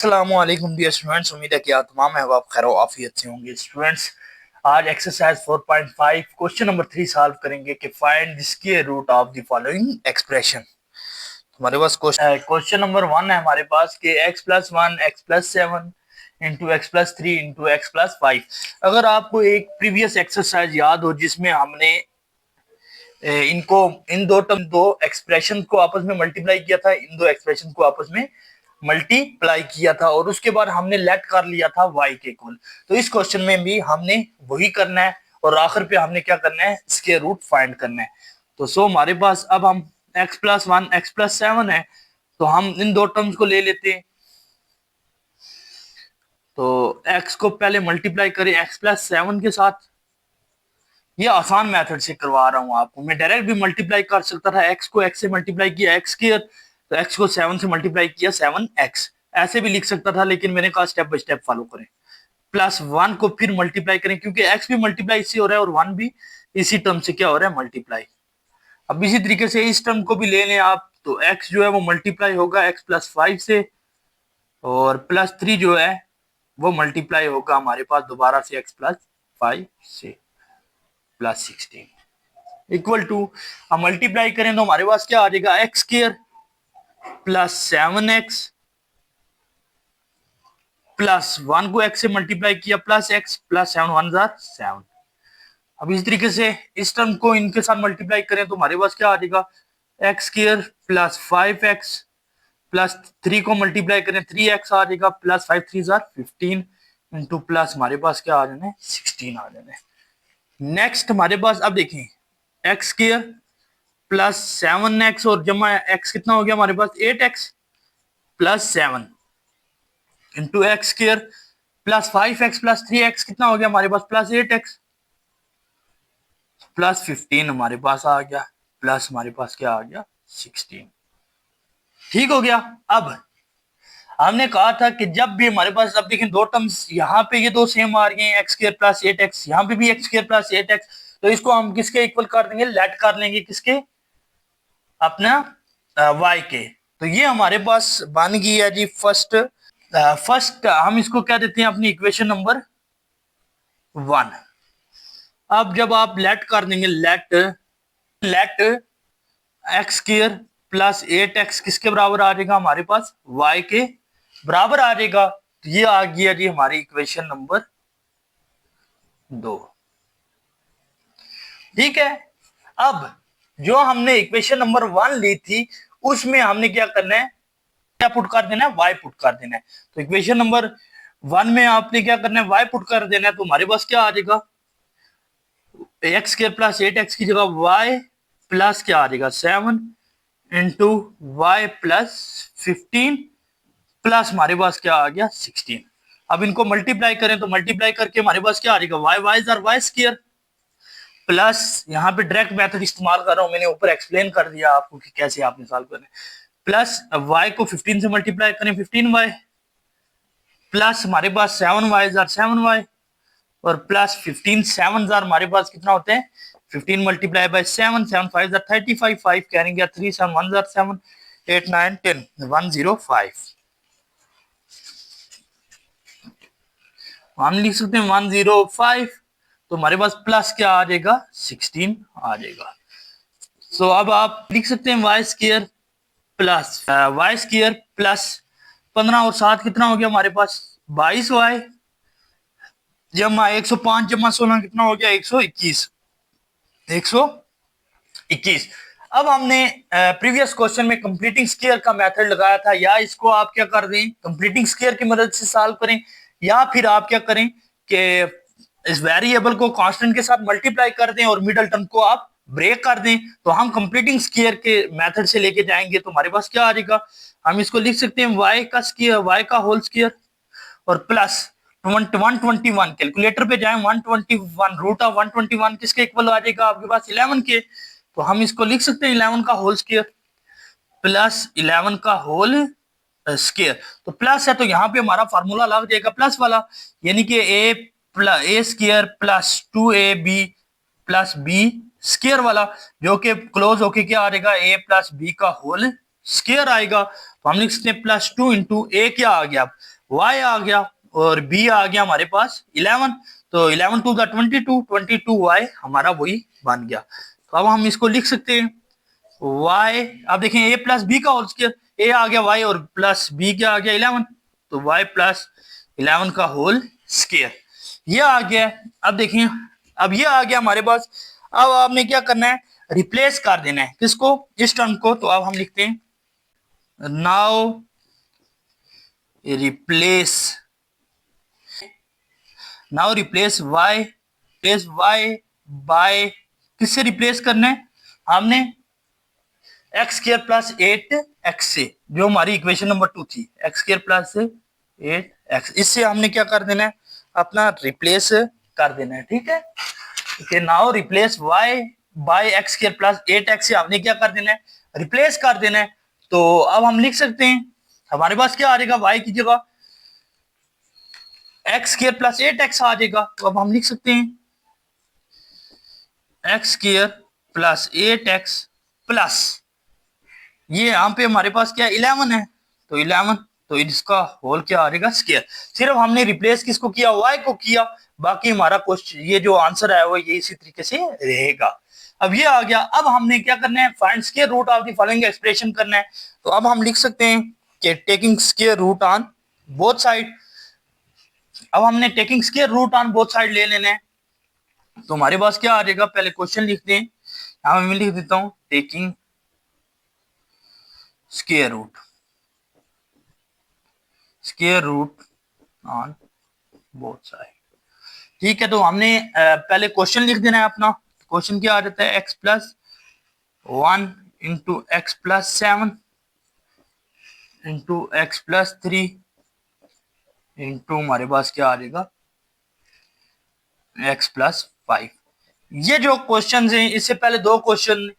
अस्सलामुअलैकुम dear students, उम्मीद है कि आप तमाम अहबाब खैर आफियत से होंगे। स्टूडेंट्स, आज एक्सरसाइज 4.5 क्वेश्चन नंबर 3 सॉल्व करेंगे कि find the square root of the following expression. हमारे पास क्वेश्चन नंबर 1 है हमारे पास कि x+1 x+7 into x+3 into x+5। अगर आपको एक प्रीवियस एक्सरसाइज याद हो जिसमें हमने इनको इन दो एक्सप्रेशन को आपस में मल्टीप्लाई किया था, इन दो एक्सप्रेशन को आपस में मल्टीप्लाई किया था और उसके बाद हमने लेट कर लिया था y के इक्वल। तो इस क्वेश्चन में भी हमने वही करना है और आखिर पे हमने क्या करना है, स्क्वायर रूट फाइंड करना है। तो हमारे पास अब हम x+1 x+7 है, तो हम इन दो टर्म्स को ले लेते हैं। तो x को पहले मल्टीप्लाई करें x+7 के साथ। ये आसान मेथड से करवा रहा हूं आपको, मैं डायरेक्ट भी मल्टीप्लाई कर सकता था। x को x से मल्टीप्लाई किया x स्क्वायर, तो x को 7 से मल्टीप्लाई किया 7x, ऐसे भी लिख सकता था, लेकिन मैंने कहा स्टेप बाय स्टेप फॉलो करें। प्लस 1 को फिर मल्टीप्लाई करें क्योंकि x भी मल्टीप्लाई इससे हो रहा है और 1 भी इसी टर्म से क्या हो रहा है, मल्टीप्लाई। अब इसी तरीके से इस टर्म को भी ले लें आप, तो x जो है वो मल्टीप्लाई होगा x+5 से और +3 जो है वो मल्टीप्लाई होगा हमारे पास दोबारा से x+5 से +16 इक्वल टू, हम मल्टीप्लाई करें तो हमारे पास क्या आ जाएगा, एक्स स्क्वायर +7x प्लस 1 को x से मल्टीप्लाई किया +x +7 1 7। अब इस तरीके से इस टर्म को इनके साथ मल्टीप्लाई करें तो हमारे पास क्या आ जाएगा, एक्स स्क्वायर +5x प्लस 3 को मल्टीप्लाई करें 3x आ जाएगा +5 3 15 इंटू प्लस हमारे पास क्या आ जाना है, 16 आ जाना है। नेक्स्ट हमारे पास अब देखें, एक्स स्क्वायर +7x और जमा x कितना हो गया हमारे पास 8x +7 into x square +5x +3x कितना हो गया हमारे पास +8x +15 हमारे पास आ गया, प्लस हमारे पास क्या आ गया 16। ठीक हो गया। अब हमने कहा था कि जब भी हमारे पास, अब देखें दो टर्म्स यहाँ पे ये दो सेम आ रही हैं, एक्स स्क्वायर +8x, यहाँ पे भी एक्स स्क्वायर +8x, तो इसको हम किसके इक्वल कर देंगे, लेट कर लेंगे किसके, अपना y के। तो ये हमारे पास बन गई है जी फर्स्ट हम इसको क्या देते हैं, अपनी इक्वेशन नंबर 1। अब जब आप लेट कर देंगे, लेट एक्स स्क्वायर +8x किसके बराबर आ जाएगा, हमारे पास y के बराबर आ जाएगा। तो ये आ गया जी हमारी इक्वेशन नंबर 2। ठीक है। अब जो हमने इक्वेशन नंबर 1 ली थी उसमें हमने क्या करना है, क्या पुट कर देना है, y पुट कर देना है। तो इक्वेशन नंबर 1 में आपने क्या करना है, y पुट कर देना है। तो हमारे पास क्या आ जाएगा, एक्स स्क्वायर +8x की जगह y प्लस क्या आ जाएगा 7 इंटू वाई +15 प्लस हमारे पास क्या आ गया 16। अब इनको मल्टीप्लाई करें तो मल्टीप्लाई करके हमारे पास क्या आ जाएगा, वाई स्क्वायर प्लस, यहाँ पे डायरेक्ट मेथड इस्तेमाल कर रहा हूं, मैंने ऊपर एक्सप्लेन कर दिया आपको कि कैसे आपने सॉल्व करना है। प्लस y को 15 से मल्टीप्लाई करें 15y प्लस हमारे पास 7y 7y और प्लस 15 7 हमारे पास कितना होते हैं 15 मल्टीप्लाई बाय 7 7 5 35 5 करेंगे 3 7 1 7 8 9 10 105। हम लिख सकते हैं 105, तो हमारे पास प्लस क्या आ जाएगा 16 आ जाएगा। सो अब आप लिख सकते हैं वाई स्क्वायर प्लस 15 और 7 कितना हो गया हमारे पास 22y जमा 105 जमा 16 कितना हो गया 121। अब हमने प्रीवियस क्वेश्चन में कंप्लीटिंग स्क्वायर का मेथड लगाया था, या इसको आप क्या कर दें, कंप्लीटिंग स्क्वायर की मदद से सॉल्व करें, या फिर आप क्या करें कि इस वेरिएबल को कांस्टेंट के साथ मल्टीप्लाई कर दें और मिडल टर्म को आप ब्रेक कर दें। तो हम कंप्लीटिंग स्क्वायर के मेथड से लेके जाएंगे तो हमारे पास क्या आ जाएगा, हम इसको लिख सकते हैं y का स्क्वायर, y का होल स्क्वायर और प्लस 121, कैलकुलेटर पे जाएं 121 रूट ऑफ 121 किसके इक्वल आ जाएगा आपके पास 11 के। तो हम इसको लिख सकते हैं 11 का होल स्क्वायर प्लस 11 का होल स्क्वायर। तो प्लस है तो यहाँ पे हमारा फार्मूला लग जाएगा प्लस वाला, यानी कि A square plus 2ab plus B square वाला, जो कि क्लोज होके क्या आ जाएगा a प्लस बी का होल स्क्वायर आएगा तो हम लिख सकते हैं +2 इंटू ए क्या आ गया, y आ गया, और b आ गया हमारे पास 11, तो 11 टू 22, 22y हमारा वही बन गया। तो अब हम इसको लिख सकते हैं y, अब देखें a प्लस बी का होल स्क्वायर, a आ गया y और प्लस b क्या आ गया 11, तो y प्लस 11 का होल स्क्वायर ये आ गया। अब देखें, अब ये आ गया हमारे पास। अब आपने क्या करना है, रिप्लेस कर देना है किसको, इस टर्म को। तो अब हम लिखते हैं now replace, now replace y by, किससे रिप्लेस करना है, हमने एक्स स्क्र प्लस 8x से, जो हमारी इक्वेशन नंबर 2 थी, एक्स स्क्र प्लस 8x, इससे हमने क्या कर देना है, अपना रिप्लेस कर देना है। ठीक है, now replace y by X square plus 8x से हमने क्या कर देना है, रिप्लेस कर देना है। तो अब हम लिख सकते हैं, हमारे पास क्या आ जाएगा, y की जगह एक्स स्क्र प्लस 8x आ जाएगा। तो अब हम लिख सकते हैं x square plus 8x plus, ये यहाँ पे हमारे पास क्या 11 है, तो 11, तो इसका होल क्या आ जाएगा स्क्वायर। सिर्फ हमने रिप्लेस किसको किया, y को किया, बाकी हमारा क्वेश्चन ये जो आंसर आया वो ये इसी तरीके से रहेगा। अब ये आ गया। अब हमने क्या करना है, find square root of the following expression करना है। तो अब हम लिख सकते हैं कि taking square root on both side, अब हमने taking square root on both side ले लेना है। तो हमारे पास क्या आ जाएगा, पहले क्वेश्चन लिखते हैं, यहां मैं लिख देता हूं taking square root on both side. ठीक है, तो हमने पहले क्वेश्चन लिख देना है अपना। क्वेश्चन क्या आ जाता है, x plus 1 into X plus 7 into X plus 3 into हमारे पास क्या आ जाएगा x प्लस 5। ये जो क्वेश्चन हैं, इससे पहले दो क्वेश्चन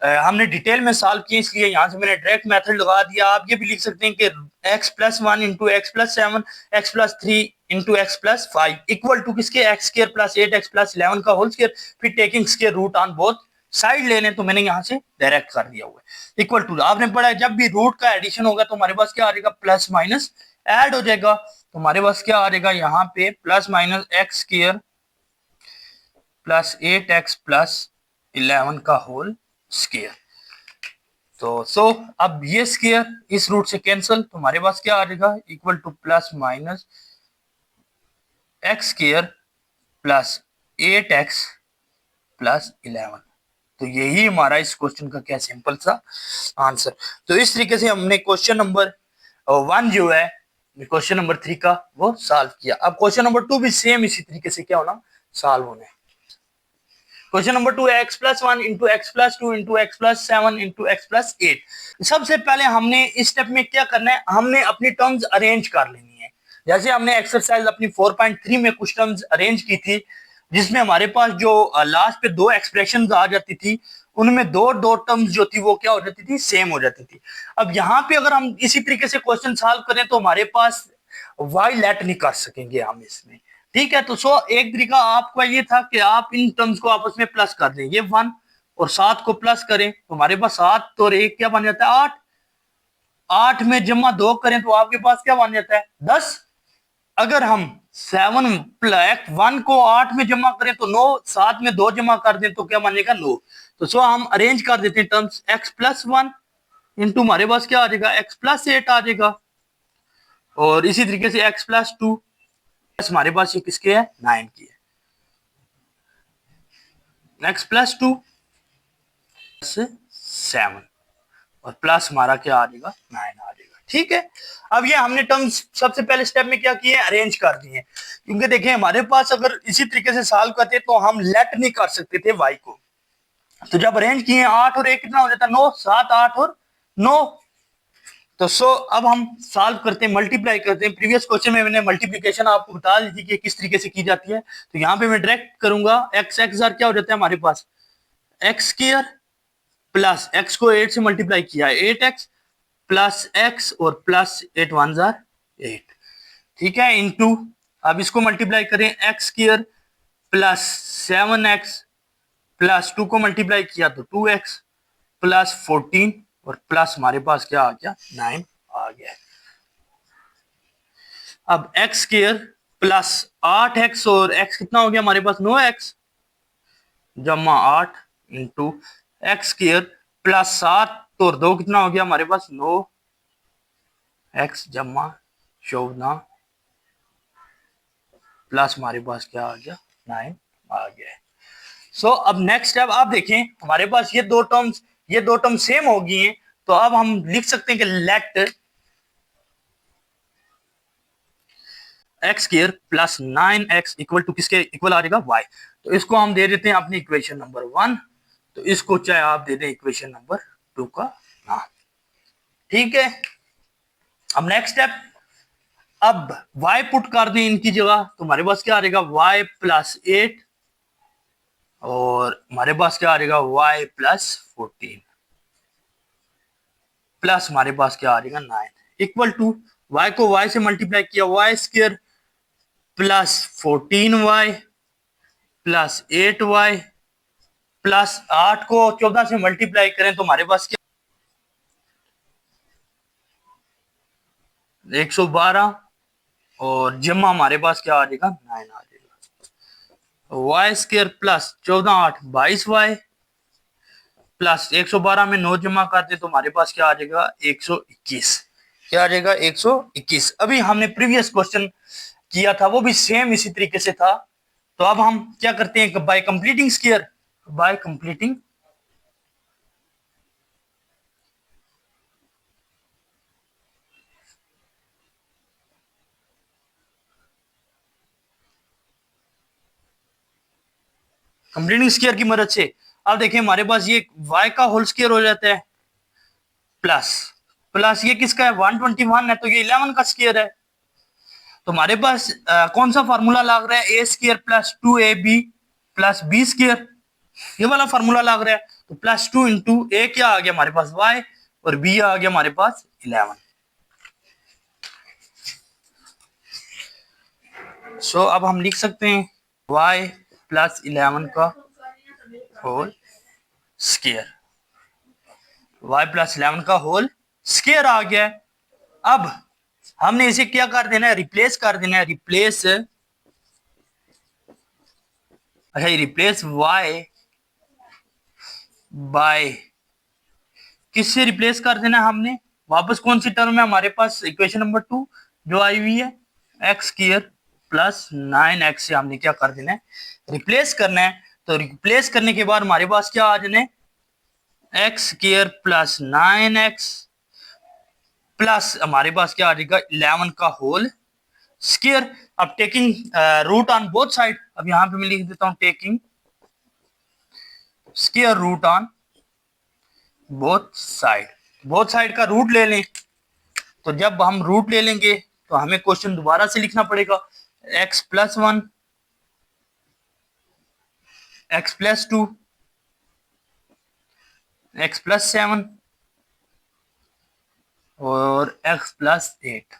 हमने डिटेल में सॉल्व किए, इसलिए यहां से मैंने डायरेक्ट मेथड लगा दिया। आप ये भी लिख सकते हैं कि x plus 1 into X plus 7 X plus 3 into X plus 5 equal to किसके, X square plus 8 X plus 11 का होल स्क्वायर, फिर taking square root on both side लेने, तो मैंने यहां से डायरेक्ट कर दिया हुआ है। इक्वल टू आपने पढ़ा है, जब भी रूट का एडिशन होगा तो हमारे पास क्या आ जाएगा, प्लस माइनस ऐड हो जाएगा। तो हमारे पास क्या आ जाएगा, यहाँ पे plus minus x square plus 8x plus 11 का होल स्क्वायर। तो अब ये स्क्वायर इस रूट से कैंसिल, तो हमारे पास क्या आ जाएगा, equal two plus minus x square plus 8x plus 11। तो यही हमारा इस क्वेश्चन का क्या सिंपल सा आंसर। तो इस तरीके से हमने क्वेश्चन नंबर 1 जो है क्वेश्चन नंबर 3 का वो सॉल्व किया। अब क्वेश्चन नंबर 2 भी सेम इसी तरीके से क्या होना, सॉल्व होना है। क्वेश्चन नंबर 2 है x plus 1 into X plus 2 into X plus 7 into X plus 8। सबसे पहले हमने इस स्टेप में क्या करना है, हमने अपनी टर्म्स अरेंज कर लेनी है। जैसे हमने एक्सरसाइज अपनी 4.3 में कुछ टर्म्स अरेंज की थी, जिसमें हमारे पास जो लास्ट पे दो एक्सप्रेशन आ जाती थी, उनमें दो दो टर्म्स जो थी वो क्या हो जाती थी, सेम हो जाती थी। अब यहाँ पे अगर हम इसी तरीके से क्वेश्चन सॉल्व करें तो हमारे पास वाई लेट नहीं कर सकेंगे हम इसमें। ठीक है, तो एक तरीका आपका ये था कि आप इन टर्म्स को आपस में प्लस कर दें, ये 1 और 7 को प्लस करें तो हमारे पास 7 और 1 क्या बन जाता है 8, 8 में जमा 2 करें तो आपके पास क्या बन जाता है 10। अगर हम 1 को 8 में जमा करें तो 9, 7 में 2 जमा कर दें तो क्या बनेगा 9। तो हम अरेंज कर देते हैं टर्म्स, x प्लस 1 इंटू हमारे पास क्या आ जाएगा x प्लस 8 आ जाएगा, और इसी तरीके से x प्लस 2, हमारे पास ये किसके है 9 की है, x प्लस 2 7 और प्लस हमारा क्या आ जाएगा 9 आ जाएगा। ठीक है, अब ये हमने टर्म्स सबसे पहले स्टेप में क्या किए, अरेंज कर दिए। क्योंकि देखिए हमारे पास अगर इसी तरीके से सॉल्व करते तो हम लेट नहीं कर सकते थे y को। तो जब अरेंज किए 8 और 1 कितना हो जाता है 9, 7 8 और 9। तो अब हम सॉल्व करते हैं, मल्टीप्लाई करते हैं। प्रीवियस क्वेश्चन में मैंने मल्टीप्लिकेशन आपको बता दी थी कि किस तरीके से की जाती है। तो यहाँ पे मैं डायरेक्ट करूंगा, एक्स एक्स आर क्या हो जाता है हमारे पास एक्स स्क्वायर प्लस एक्स को 8 से मल्टीप्लाई किया 8x प्लस एक्स और प्लस 8 1 जार 8। ठीक है, इनटू अब इसको मल्टीप्लाई करें x square plus 7x plus 2 को मल्टीप्लाई किया तो 2x प्लस 14 और प्लस हमारे पास क्या आ गया 9 आ गया। अब एक्स स्क्वायर प्लस 8x और x कितना हो गया हमारे पास 9x जमा 8 इंटू एक्स स्क्वायर प्लस 7 और 2 कितना हो गया हमारे पास 9x जमा 14 प्लस हमारे पास क्या आ गया 9 आ गया। सो अब नेक्स्ट स्टेप आप देखें हमारे पास ये दो टर्म सेम हो गई हैं, तो अब हम लिख सकते हैं कि let X square plus 9x equal to किसके इक्वल आ जाएगा y। तो इसको हम दे देते हैं अपनी इक्वेशन नंबर 1, तो इसको चाहे आप दे दें इक्वेशन नंबर 2 का नाम। ठीक है, अब नेक्स्ट स्टेप, अब y पुट कर दें इनकी जगह, तो हमारे पास क्या आ जाएगा y प्लस 8 और हमारे पास क्या आ जाएगा y प्लस 14 प्लस हमारे पास क्या आ जाएगा 9 इक्वल टू y को y से मल्टीप्लाई किया y square plus 14y plus 8y plus 8 को 14 से मल्टीप्लाई करें तो हमारे पास क्या 112 और जमा हमारे पास क्या आ जाएगा 9 आ जाएगा। Y square plus 14 8 22y plus 112 में 9 जमा करते तो हमारे पास क्या आ जाएगा 121। क्या आ जाएगा 121। अभी हमने प्रीवियस क्वेश्चन किया था वो भी सेम इसी तरीके से था, तो अब हम क्या करते हैं bye completing square, bye completing completing square की मदद से अब देखिए हमारे पास ये y का होल स्क्वायर हो जाता है प्लस प्लस ये किसका है 121 है तो ये 11 का स्क्वायर है। तो हमारे पास कौन सा फार्मूला लग रहा है a square plus 2ab plus b square, ये वाला फार्मूला लग रहा है। तो प्लस 2 इंटू a क्या आ गया हमारे पास y और b आ गया हमारे पास 11। सो अब हम लिख सकते हैं y प्लस 11 का होल स्क्वायर, y प्लस 11 का होल स्क्वायर आ गया। अब हमने इसे क्या कर देना है रिप्लेस कर देना है, रिप्लेस रिप्लेस y बाय किससे रिप्लेस कर देना हमने, वापस कौन सी टर्म है हमारे पास इक्वेशन नंबर 2 जो आई हुई है एक्स स्क्वायर प्लस 9x से हमने क्या कर देना है रिप्लेस करना है। तो रिप्लेस करने के बाद हमारे पास क्या आ जाना है x square plus 9x plus हमारे पास क्या आ जाएगा 11 का होल स्क्वायर। अब taking root on both side, अब यहां पे मैं लिख देता हूं taking square root on both side का रूट ले लें। तो जब हम रूट ले लेंगे तो हमें क्वेश्चन दोबारा से लिखना पड़ेगा x plus 1 x plus 2 x plus 7 और x प्लस 8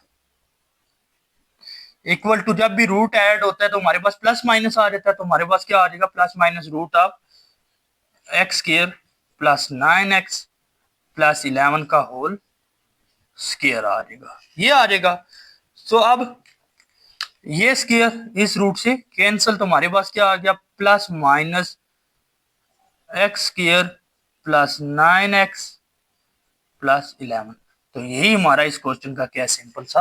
इक्वल टू जब भी रूट ऐड होता है तो हमारे पास प्लस माइनस आ जाता है। तो हमारे पास क्या आ जाएगा plus minus root of X square plus 9x plus 11 का होल स्क्वायर आ जाएगा, ये आ जाएगा। सो अब ये स्क्वायर इस रूट से कैंसिल, तो हमारे पास क्या आ गया plus minus x square plus 9x plus 11। तो यही हमारा इस क्वेश्चन का क्या सिंपल सा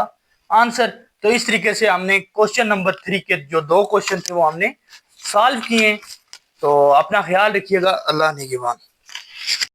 आंसर। तो इस तरीके से हमने क्वेश्चन नंबर 3 के जो 2 क्वेश्चन थे वो हमने सॉल्व किए। तो अपना ख्याल रखिएगा, अल्लाह निगहबान।